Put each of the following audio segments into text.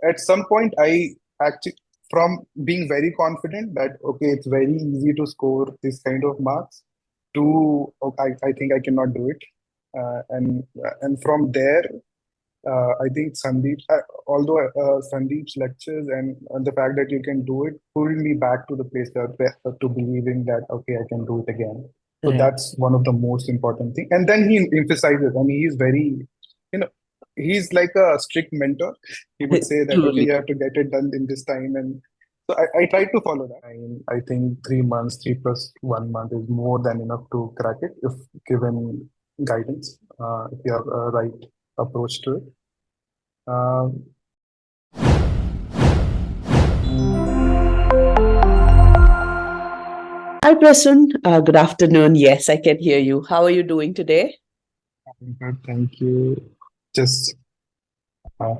At some point, I actually, from being very confident that, okay, it's very easy to score this kind of marks, to, okay, I think I cannot do it. And from there, I think although Sandeep's lectures and the fact that you can do it pulled me back to the place to believing that, okay, I can do it again. So Right. that's one of the most important thing. And then he emphasizes, I mean, he's very, you know, he's like a strict mentor. He would say that, okay, Truly. you have to get it done in this time. And so I tried to follow that. I think 3 months, 3 plus 1 month is more than enough to crack it if given guidance, if you have a right approach to it. Um, Hi, Prasun. Good afternoon. Yes, I can hear you. How are you doing today? I'm good, thank you. Just so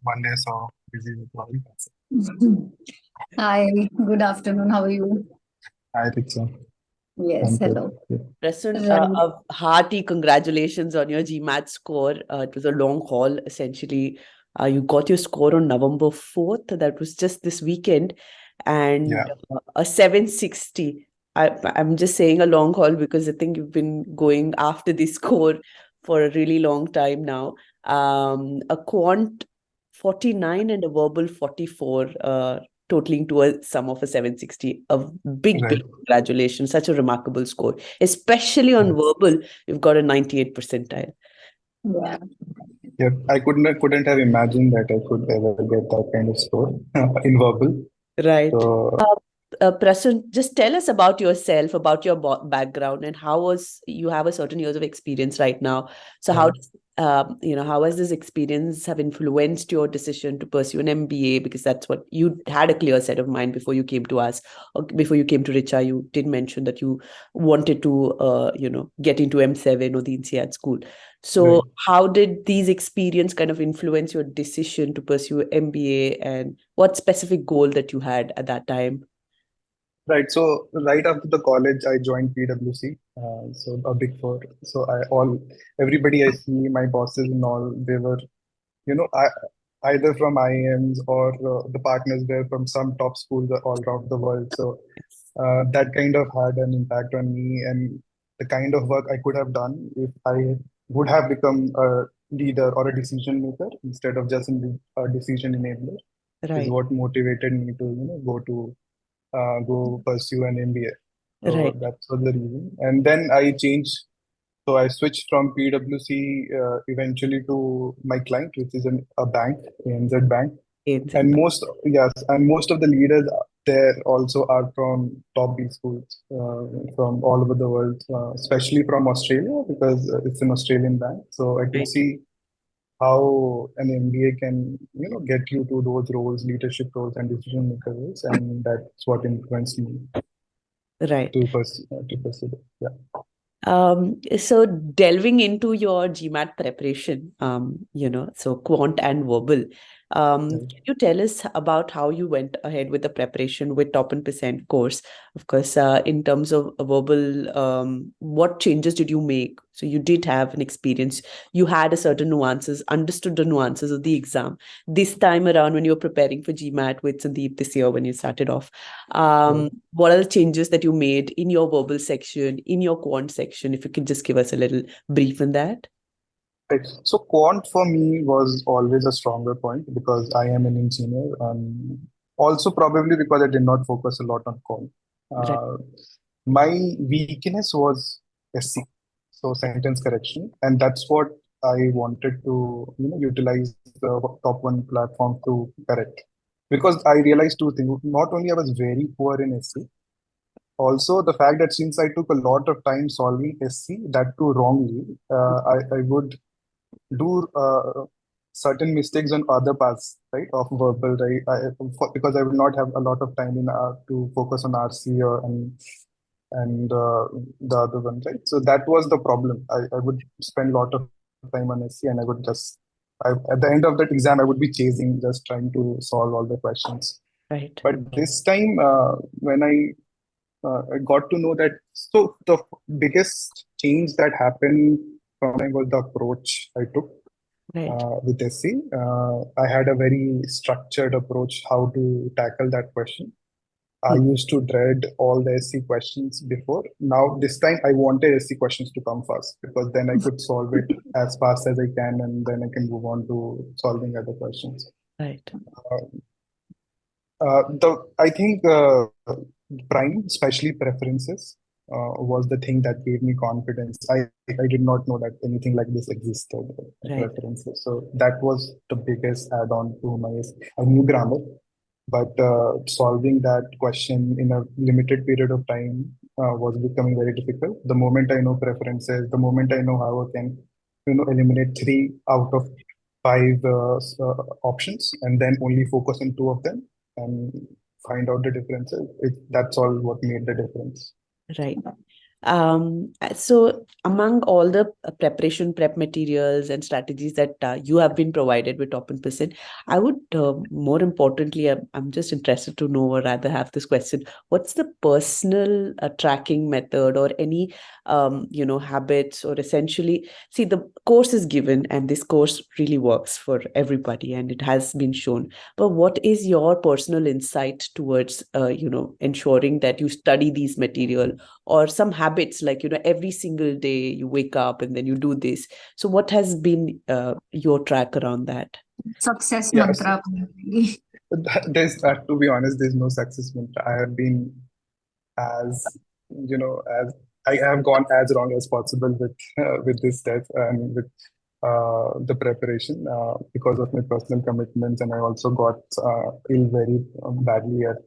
Monday, so busy with work. That's it. Hi, good afternoon. How are you? I think so. Yes, I'm good. hello. Yeah. Prasun, Right. a hearty congratulations on your GMAT score. It was a long haul, essentially. You got your score on November 4th. That was just this weekend. And Yeah. a 760. I'm just saying a long haul because I think you've been going after this score for a really long time now. A quant 49 and a verbal 44, totaling to a sum of a 760. A big, Right. big congratulations. Such a remarkable score, especially on Yes. verbal. You've got a 98 percentile. Yeah. Yeah. I couldn't have imagined that I could ever get that kind of score in verbal. Right. So Prasun, just tell us about yourself, about your background, and how was you have a certain years of experience right now. So how right. does how has this experience have influenced your decision to pursue an MBA? Because that's what you had a clear set of mind before you came to us, or before you came to Richa. You did mention that you wanted to get into M7 or the INSEAD school. Right. So how did these experience kind of influence your decision to pursue MBA, and what specific goal that you had at that time? Right. So right after the college, I joined PwC. So a big four. So everybody I see, my bosses and all, they were, either from IIMs or the partners were from some top schools all around the world. So that kind of had an impact on me and the kind of work I could have done if I would have become a leader or a decision maker instead of just a decision enabler is Right, what motivated me to go pursue an MBA. So right. that was the reason. And then I changed. So I switched from PwC eventually to my client, which is a bank, ANZ Bank. ANZ And Bank. most of the leaders there also are from top B schools from all over the world, especially from Australia because it's an Australian bank. So I could Right, see how an MBA can, get you to those roles, leadership roles and decision maker roles, and that's what influenced me right. to pursue it. Yeah. So delving into your GMAT preparation, so quant and verbal, Right. can you tell us about how you went ahead with the preparation with top and percent course? Of course, in terms of a verbal, what changes did you make? So you did have an experience. You had a certain nuances, understood the nuances of the exam. This time around, when you were preparing for GMAT with Sandeep this year, when you started off, Right. what are the changes that you made in your verbal section, in your quant section? If you could just give us a little brief on that. Right. So quant for me was always a stronger point because I am an engineer. Also probably because I did not focus a lot on quant. Right. Uh, my weakness was SC, so sentence correction, and that's what I wanted to utilize the top one platform to correct. Because I realized two things. Not only I was very poor in SC, also the fact that since I took a lot of time solving SC, that too wrongly, I would do certain mistakes on other parts, right, of verbal, right? Because I will not have a lot of time in to focus on RC and the other one, right? So that was the problem. I would spend a lot of time on SC, and at the end of that exam, I would be chasing, just trying to solve all the questions. Right. But this time, when I got to know that, so the biggest change that happened from time was the approach I took. Right. with SC. I had a very structured approach how to tackle that question. I used to dread all the SC questions before. Now, this time, I wanted SC questions to come fast because then I could solve it as fast as I can, and then I can move on to solving other questions. Right. I think Prime, especially preferences, was the thing that gave me confidence. I did not know that anything like this existed, Right. preferences. So that was the biggest add-on to my. I knew grammar, but solving that question in a limited period of time was becoming very difficult. The moment I know preferences, the moment I know how I can, eliminate 3 out of 5 options, and then only focus on 2 of them and find out the differences. That's all what made the difference. Right. So among all the preparation prep materials and strategies that you have been provided with Top 1%, I would more importantly, I'm just interested to know, or rather have this question: what's the personal tracking method, or any habits, or essentially, see, the course is given and this course really works for everybody and it has been shown. But what is your personal insight towards ensuring that you study these material, or some habits, like every single day you wake up and then you do this? So what has been your track around that? Success Yes. mantra. To be honest, there's no success mantra. I have been as as I have gone as wrong as possible with this test and with the preparation because of my personal commitments, and I also got ill very badly at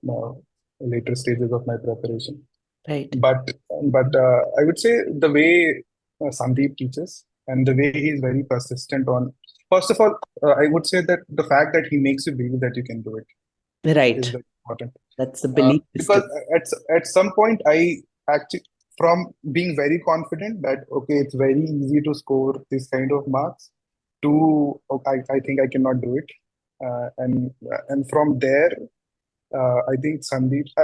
later stages of my preparation. Right. But I would say the way Sandeep teaches and the way he is very persistent on. First of all, I would say that the fact that he makes you believe that you can do it is Right. very important. That's the belief Because system. at some point, I actually, from being very confident that, okay, it's very easy to score this kind of marks, to, I think I cannot do it. And from there, I think Sandeep's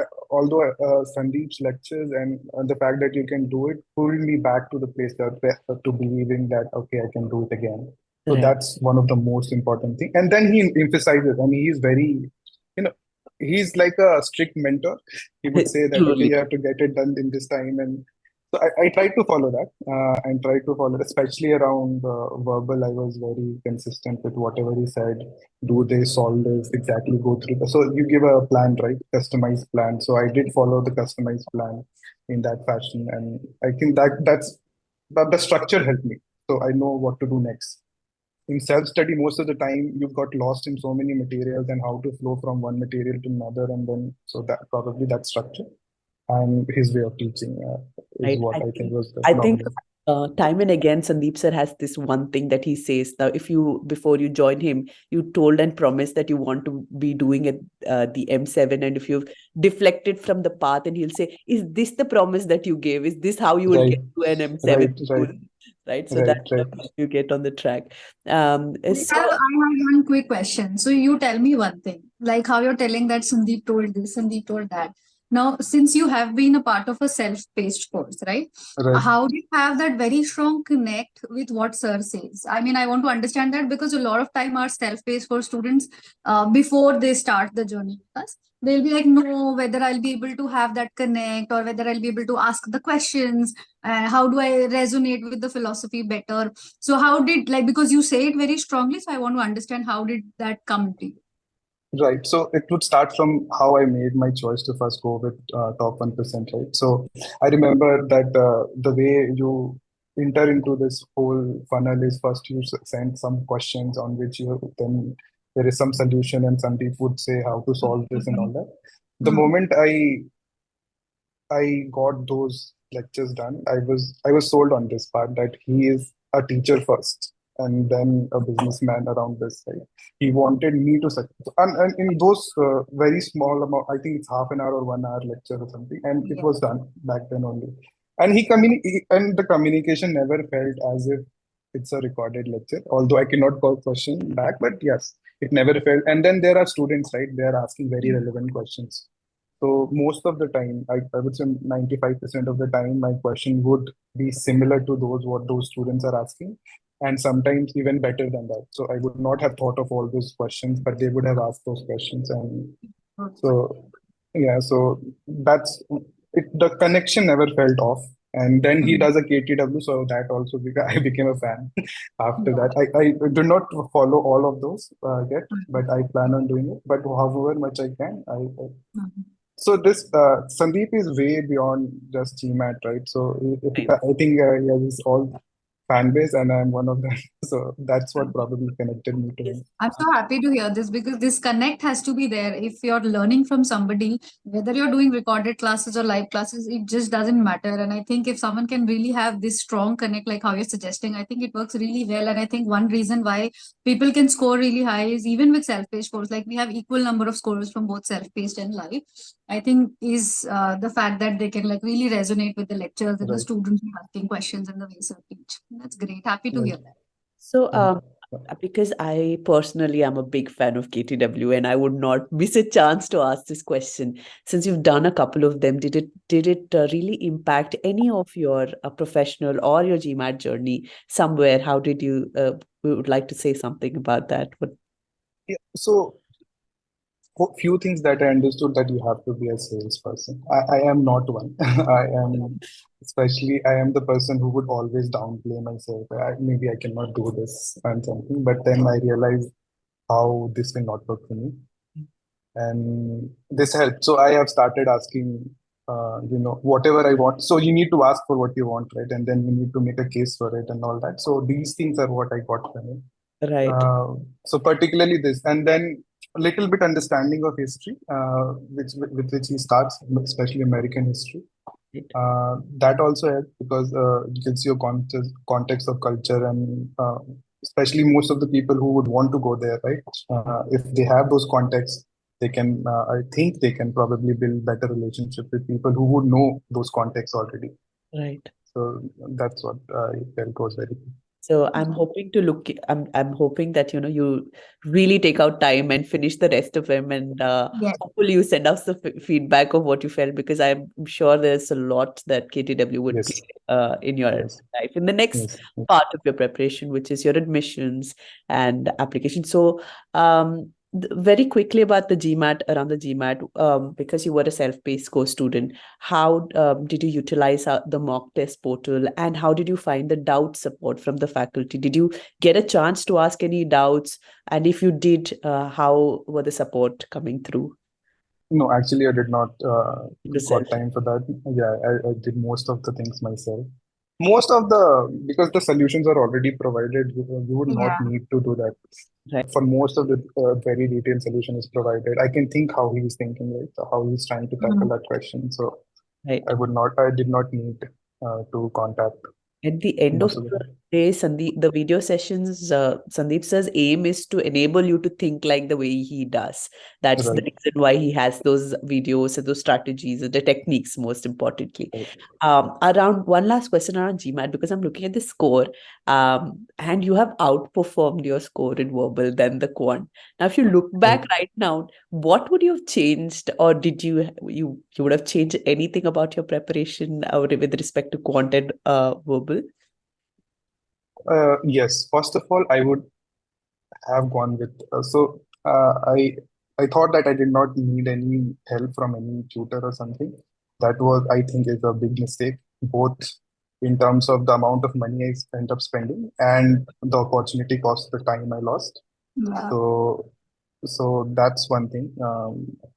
lectures and the fact that you can do it pulled me back to the place to believing that, okay, I can do it again. So Right. that's one of the most important things. And then he emphasizes, I mean, he's very, he's like a strict mentor. He would say that, okay, Truly. you have to get it done in this time. And so I tried to follow that and tried to follow, especially around verbal. I was very consistent with whatever he said. Do this, solve this, exactly go through. So you give a plan, right? Customized plan. So I did follow the customized plan in that fashion. And I think that the structure helped me. So I know what to do next. In self-study, most of the time you've got lost in so many materials and how to flow from one material to another, and then so that probably that structure and his way of teaching is Right. what I think was the I think problem. time and again, Sandeep sir has this one thing that he says. Now, before you join him, you told and promised that you want to be doing it, the M7, and if you've deflected from the path, and he'll say, "Is this the promise that you gave? Is this how you will Right, get to an M7 right, school?" right, Right. So right, that's right. how you get on the track. I So have one quick question. So you tell me one thing, like how you're telling that Sandeep told this, Sandeep told that. Now, since you have been a part of a self-paced course, right? Right. How do you have that very strong connect with what sir says? I mean, I want to understand that because a lot of time our self-paced for students before they start the journey with us, they'll be like, no, whether I'll be able to have that connect or whether I'll be able to ask the questions. How do I resonate with the philosophy better? So how did, like, because you say it very strongly, so I want to understand how did that come to you? Right. So it would start from how I made my choice to first go with top 1%, right? So I remember that the way you enter into this whole funnel is first you send some questions on which you then there is some solution, and some people would say how to solve this and all that. The moment I got those lectures done, I was sold on this part that he is a teacher first and then a businessman around this side. He wanted me to succeed. And in those very small amount, I think it's half an hour or 1 hour lecture or something, and it was done back then only. And and the communication never felt as if it's a recorded lecture, although I cannot call question back, but yes, it never felt. And then there are students, right? They are asking very relevant questions. So most of the time, I would say 95% of the time, my question would be similar to what those students are asking. and sometimes even better than that. So I would not have thought of all those questions, but they would have asked those questions. And so, yeah, so that's it. The connection never felt off. And then he does a KTW, so that also I became a fan after Yeah. that. I do not follow all of those yet, but I plan on doing it. But however much I can, so this Sandeep is way beyond just GMAT, right? So I think he has his all fan base, and I'm one of them. So that's what probably connected me to Yes. him. I'm so happy to hear this because this connect has to be there. If you're learning from somebody, whether you're doing recorded classes or live classes, it just doesn't matter. And I think if someone can really have this strong connect, like how you're suggesting, I think it works really well. And I think one reason why people can score really high is even with self-paced scores, like we have equal number of scores from both self-paced and live. I think is the fact that they can like really resonate with the lectures and the Right, students who are asking questions and the way sir teach. That's great. Happy to hear right, that. So, right. because I personally am a big fan of KTW, and I would not miss a chance to ask this question. Since you've done a couple of them, did it really impact any of your professional or your GMAT journey somewhere? How did you? We would like to say something about that. But Yeah. So few things that I understood, that you have to be a salesperson. I am not one. I am the person who would always downplay myself. Maybe I cannot do this and something, but then I realized how this will not work for me. And this helped. So I have started asking, whatever I want. So you need to ask for what you want, right? And then you need to make a case for it and all that. So these things are what I got from it. right, So particularly this, and then a little bit understanding of history, with which he starts, especially American history. right, That also helps because it gives you a context of culture, and especially most of the people who would want to go there, right? If they have those contexts, they can. I think they can probably build better relationship with people who would know those contexts already. right. So that's what I felt was very good. So I'm hoping to look. I'm hoping that you really take out time and finish the rest of them, and Yes. hopefully you send us the feedback of what you felt, because I'm sure there's a lot that KTW would Yes, play in your yes, life in the next yes, yes. part of your preparation, which is your admissions and application. So very quickly about the GMAT, around the GMAT, because you were a self-paced course student. How did you utilize the mock test portal, and how did you find the doubt support from the faculty? Did you get a chance to ask any doubts? And if you did, how were the support coming through No, actually, I did not yourself? got time for that. Yeah, I did most of the things myself. Because the solutions are already provided, you would not Yeah. need to do that. Right, For most of the very detailed solution is provided. I can think how he's thinking, right? So how he's trying to tackle that question. So right. I did not need to contact At the end of most of the the time. day, Sandeep, the video sessions, Sandeep says aim is to enable you to think like the way he does. That's the Right, reason why he has those videos and those strategies and the techniques, most importantly. right. Around one last question around GMAT, because I'm looking at the score, and you have outperformed your score in verbal than the quant. Now, if you look Right. back right now, what would you have changed, or did you would have changed anything about your preparation with respect to quant and verbal? Yes, first of all, I would have gone with I thought that I did not need any help from any tutor or something. That was, I think, is a big mistake, both in terms of the amount of money I end up spending and the opportunity cost, the time I lost. Yeah. So so that's one thing.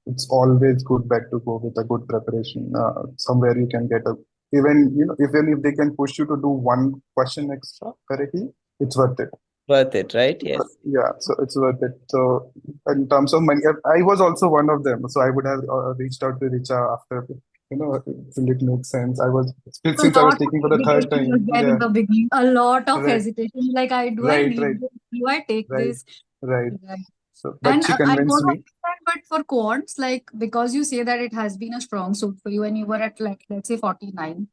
It's always good bet to go with a good preparation. Somewhere you can get a, even if they can push you to do one question extra correctly, it's worth it. Worth it, right? Yes. Yeah, so it's worth it. So in terms of money, I was also one of them. So I would have reached out to Richa after, till it makes sense. I was A since I was lot of taking for the third hesitation was time. there in Yeah, the beginning. A lot of right, hesitation. Like, do I right, need right, this? Do I take right, this? right. Right. So, but And she I want convinced to me. understand, but for quants, like because you say that it has been a strong suit for you and you were at like let's say 49.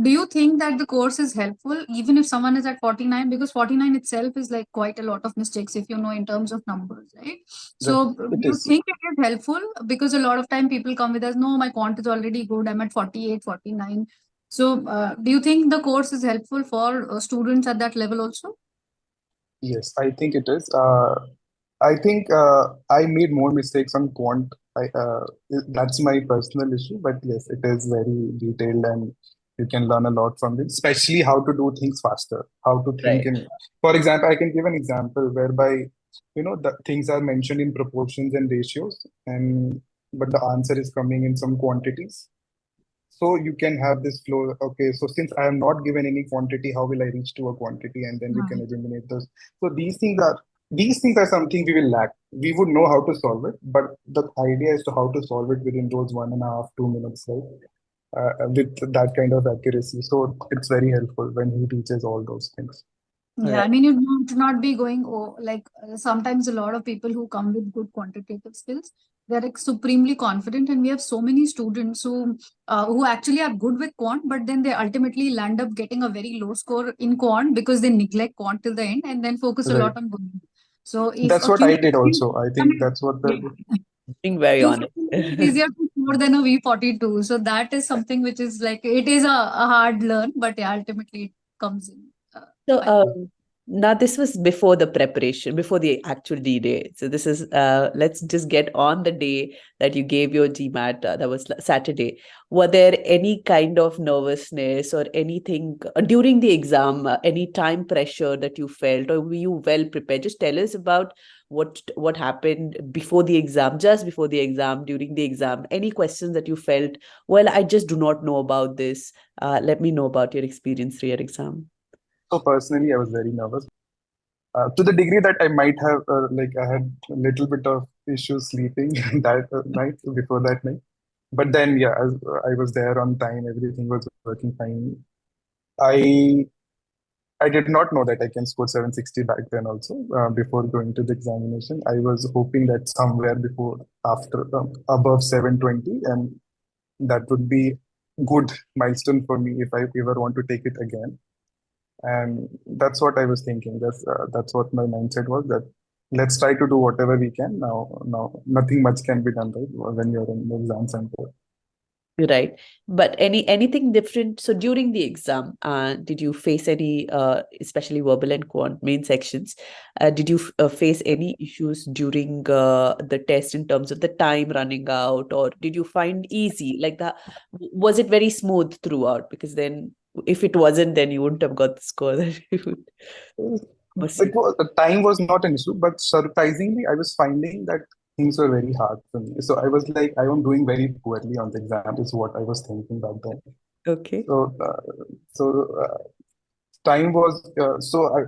Do you think that the course is helpful even if someone is at 49? Because 49 itself is like quite a lot of mistakes if you know in terms of numbers, right? Right, So do it you is. think it is helpful? Because a lot of time people come with us, no, my quant is already good. I'm at 48, 49. So, do you think the course is helpful for students at that level also? Yes, I think it is. I think I made more mistakes on quant. That's my personal issue, but yes, it is very detailed and you can learn a lot from it, especially how to do things faster, how to think Right. in, for example, I can give an example whereby, the things are mentioned in proportions and ratios, and but the answer is coming in some quantities. So you can have this flow. Okay, so since I am not given any quantity, how will I reach to a quantity? And then you can Right. eliminate those. So these things are something we will lack. We would know how to solve it, but the idea is to how to solve it within those 1.5, 2 minutes, right? With that kind of accuracy. So it's very helpful when he teaches all those things. Yeah, I Right. mean, you do not be going, oh, like sometimes a lot of people who come with good quantitative skills, they're like supremely confident, and we have so many students who actually are good with quant, but then they ultimately land up getting a very low score in quant because they neglect quant till the end and then focus a Right. lot on Boolean. So if That's a what I Q, did also. I I think mean, that's what yeah, the Being very honest. 250 is easier to score than a V42. So that is something which is like it is a hard learn, but yeah, ultimately it comes in So, fine. now this was before the preparation, before the actual D-Day. So this is, let's just get on the day that you gave your GMAT, that was Saturday. Were there any kind of nervousness or anything during the exam, any time pressure that you felt, or were you well prepared? Just tell us about what happened before the exam, just before the exam, during the exam. Any questions that you felt, well, I just do not know about this. Let me know about your experience through your exam. so personally I was very nervous. To the degree that I might have, I had a little bit of issues sleeping that night before that night. But then, yeah, I was there on time. Everything was working fine. I I did not know that I can score 760 back then also, before going to the examination. I was hoping that somewhere before, after, above 720, and that would be good milestone for me if I ever want to take it again. And that's what I was thinking. That's what my mindset was, that let's try to do whatever we can. Now nothing much can be done, right, when you're in the exam center. Right. But anything different? So during the exam, did you face any, especially verbal and quant main sections, did you face any issues during the test in terms of the time running out, or did you find easy like that? Was it very smooth throughout? Because then, if it wasn't, then you wouldn't have got the score that you would It receive. was, the time was not an issue, but surprisingly, I was finding that things were very hard for me. So I was like, I am doing very poorly on the exam, is what I was thinking back then. Okay. So, time was,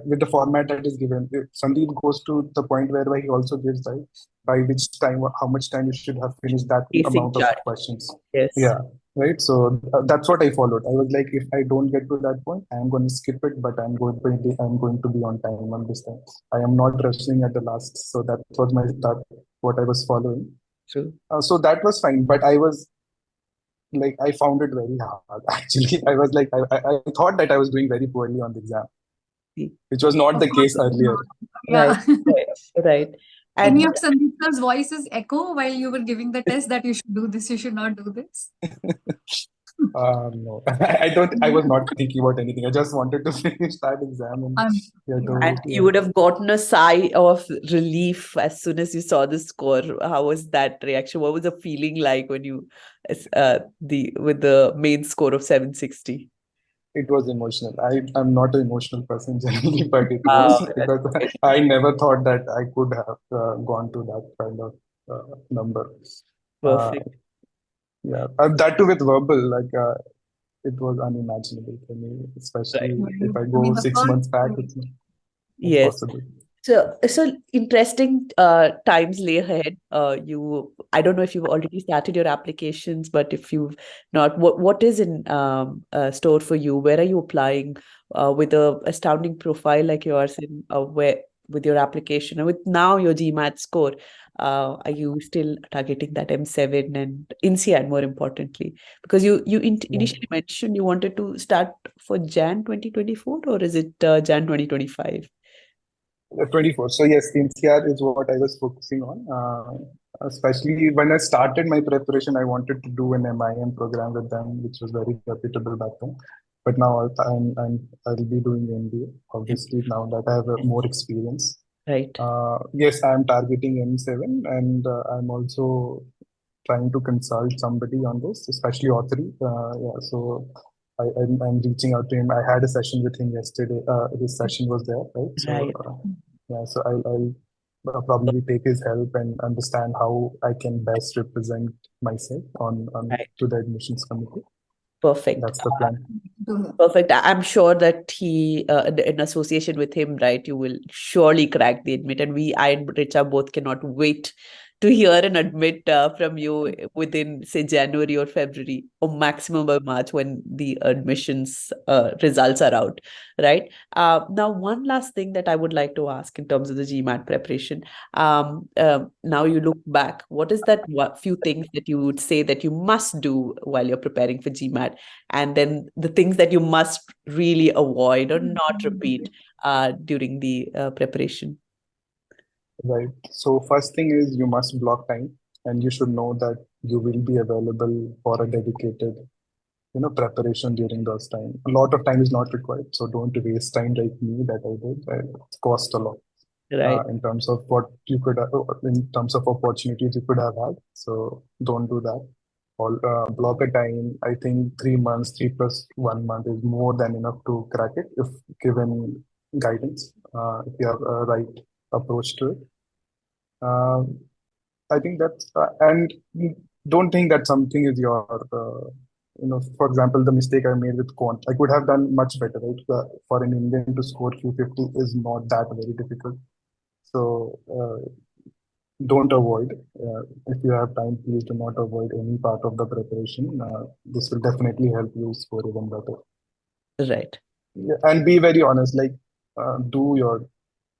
with the format that is given, Sandeep goes to the point where he also gives, right, by which time, how much time you should have finished that Pacing amount of chart. questions. Yes. Yeah, right. So that's what I followed. I was like, if I don't get to that point, I'm going to skip it, but I'm going to be on time on this time. I am not rushing at the last. So that was that what I was following. True. So that was fine, but I was like, I found it very hard. Actually, I was like, I thought that I was doing very poorly on the exam, which was not Of the course, case earlier. Right. yeah. Right. Right. Any And of Sandeep's voices echo while you were giving the test that you should do this, you should not do this? No, I don't. I was not thinking about anything. I just wanted to finish that exam and get Yeah. over And it. you Yeah. would have gotten a sigh of relief as soon as you saw the score. How was that reaction? What was the feeling like when you, the with the main score of 760? It was emotional. I'm not an emotional person generally, but it Wow, was that's because great. I never thought that I could have gone to that kind of number. Uh, Perfect. yeah, that too with verbal, it was unimaginable for me, Right. especially if Right. I I mean, go the 6 months back, first, it's not Yes. possible. So interesting times lay ahead. I don't know if you've already started your applications, but if you've not, what is in store for you? Where are you applying with a astounding profile like yours, in where with your application and with now your GMAT score? Are you still targeting that M7 and INSEAD more importantly? Because you Yeah. initially mentioned you wanted to start for Jan 2024, or is it Jan 2025? 24. So yes, INSEAD is what I was focusing on. Especially when I started my preparation, I wanted to do an MIM program with them, which was very reputable back then. But now I'll be doing MBA, obviously, now that I have more experience. Right. Yes, I'm targeting M7, and I'm also trying to consult somebody on this, especially Authority. Yeah, so I'm reaching out to him. I had a session with him yesterday. His session was there, right? So Right. yeah, so I'll probably take his help and understand how I can best represent myself on Right. to the admissions committee. Perfect. That's the plan. Perfect. I'm sure that he, in association with him, right, you will surely crack the admit. And I and Richa both cannot wait to hear an admit from you within, say, January or February or maximum by March when the admissions results are out, right? Now, one last thing that I would like to ask in terms of the GMAT preparation. Now you look back, what is that few things that you would say that you must do while you're preparing for GMAT? And then the things that you must really avoid or not repeat during the preparation. Right. So first thing is you must block time, and you should know that you will be available for a dedicated, preparation during those time. A lot of time is not required, so don't waste time like me that I did. It cost a lot Right. in terms of what you could, in terms of opportunities you could have had. So don't do that. All block a time. I think 3 months, 3 plus 1 month is more than enough to crack it if given guidance. If you have a right approach to it. Um, I think that's and don't think that something is your for example, the mistake I made with quant, I could have done much better, right? For an Indian to score Q50 is not that very difficult. So don't avoid. If you have time, please do not avoid any part of the preparation. This will definitely help you score even better. Right. Yeah, and be very honest, like do your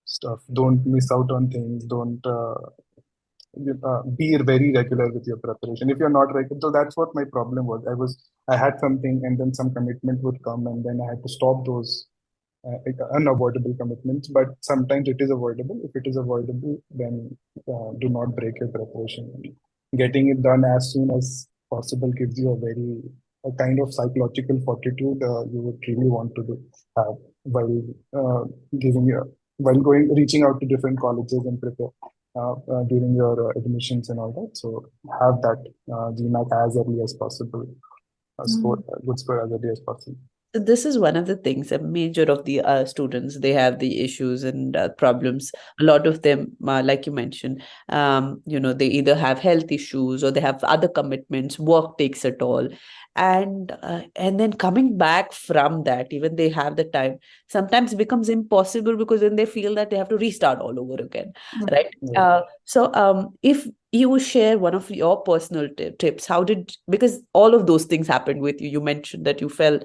stuff. Don't miss out on things. Don't be very regular with your preparation. If you're not regular, so that's what my problem was. I had something, and then some commitment would come, and then I had to stop those unavoidable commitments. But sometimes it is avoidable. If it is avoidable, then do not break your preparation. Getting it done as soon as possible gives you a kind of psychological fortitude you would really want to have while giving your while reaching out to different colleges and prepare during your admissions and all that. So have that GMAT as early as possible, good score as early as possible. This is one of the things. A major of the students, they have the issues and problems. A lot of them, like you mentioned, they either have health issues or they have other commitments. Work takes it all, and then coming back from that, even they have the time. Sometimes it becomes impossible because then they feel that they have to restart all over again, right? If you share one of your personal tips, because all of those things happened with you. You mentioned that you fell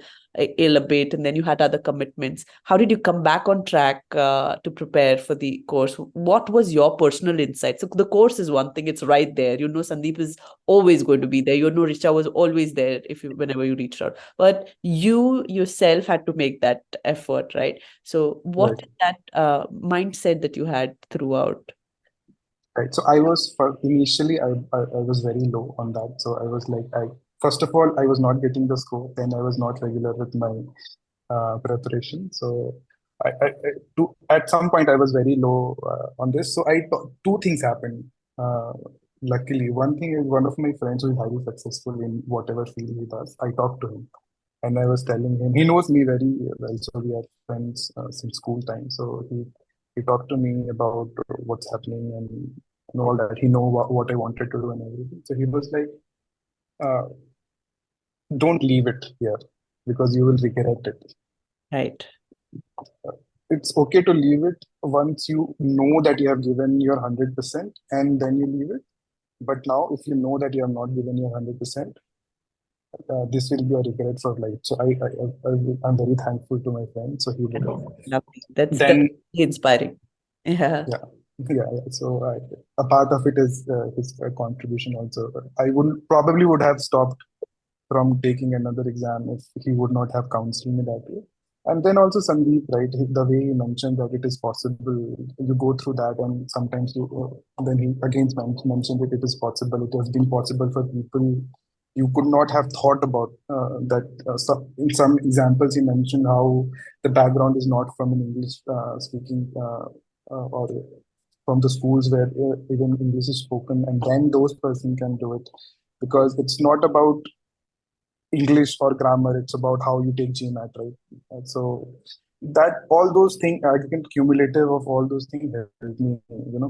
ill a bit and then you had other commitments. How did you come back on track to prepare for the course? What was your personal insight? So the course is one thing, it's right there. Sandeep is always going to be there. Richa was always there whenever you reached out. But you yourself had to make that effort, right? So what is that mindset that you had throughout? Right. So initially I was very low on that. So I was like, first of all, I was not getting the score. Then I was not regular with my preparation. So at some point I was very low on this. So two things happened. Uh, Luckily, one thing is one of my friends who is highly successful in whatever field he does. I talked to him and I was telling him, he knows me very well. So we are friends since school time. So he talked to me about what's happening and all that. He know what I wanted to do and everything. So he was like, uh, don't leave it here because you will regret it. Right. It's okay to leave it once you know that you have given your 100% and then you leave it. But now, if you know that you have not given your 100%, this will be a regret for life. So I'm very thankful to my friend. So he would have. Lovely. That's Then, inspiring. Yeah. yeah, yeah. So a part of it is his contribution also. I would have stopped from taking another exam if he would not have counseled me that way. And then also Sandeep, right? The way he mentioned that it is possible, you go through that, and sometimes you then he again mentioned that it is possible. It has been possible for people you could not have thought about. That in some examples he mentioned how the background is not from an English speaking or from the schools where even English is spoken, and then those person can do it, because it's not about English or grammar. It's about how you take GMAT, right? So that all those things, I think cumulative of all those things helped me,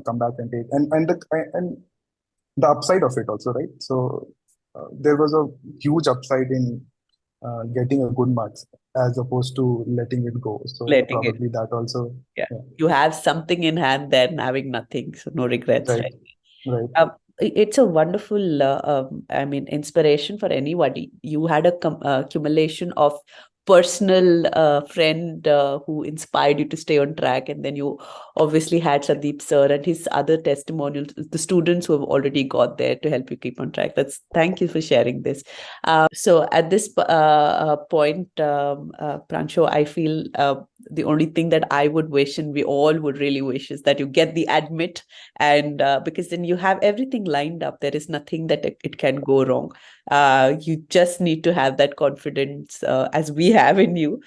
come back and take and the upside of it also, right? So there was a huge upside in getting a good marks as opposed to letting it go. So Letting it. probably that also, Yeah. yeah, You have something in hand than having nothing. So no regrets, right, right? right. It's a wonderful, I mean, inspiration for anybody. You had a accumulation of personal friend who inspired you to stay on track, and then you obviously had Sandeep sir and his other testimonials, the students who have already got there to help you keep on track. Thank you for sharing this. So at this point, Prancho, I feel the only thing that I would wish, and we all would really wish, is that you get the admit, and because then you have everything lined up. There is nothing that it can go wrong. You just need to have that confidence as we have in you.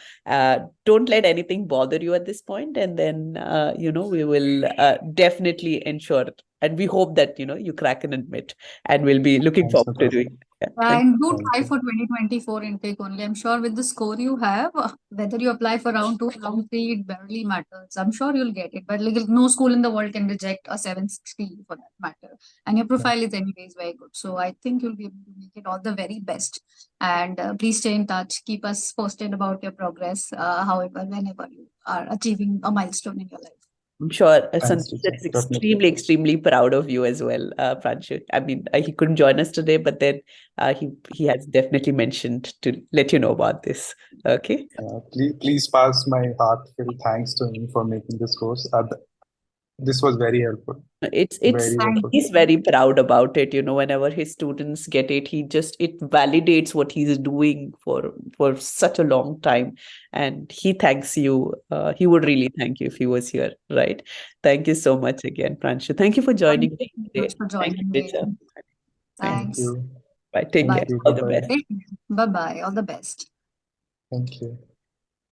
Don't let anything bother you at this point, and then we will definitely ensure it. And we hope that you crack and admit, and we'll be looking Thanks, forward to Natasha. doing it. Yeah, thank And do Thank try you. for 2024 intake only. I'm sure with the score you have, whether you apply for round 2 or round 3, it barely matters. I'm sure you'll get it. But like no school in the world can reject a 760 for that matter. And your profile is anyways very good. So I think you'll be able to make it all the very best. And please stay in touch. Keep us posted about your progress, however, whenever you are achieving a milestone in your life. I'm sure Thanks, Sandeep teacher. is Definitely. extremely proud of you as well, Pranchu. I mean, he couldn't join us today, but then he has definitely mentioned to let you know about this. Okay. Please pass my heartfelt thanks to him for making this course. This was very helpful. It's Very Thank helpful. he's very proud about it. Whenever his students get it, it validates what he's doing for such a long time, and he thanks you. He would really thank you if he was here, right? Thank you so much again, Pranshu. Thank you for Thank joining you me so much today. for Thank you, joining me. teacher. Thank Thank Thanks. you. Bye. Take Thank care. Bye. you. All the Bye-bye. best. Bye bye. All the best. Thank you.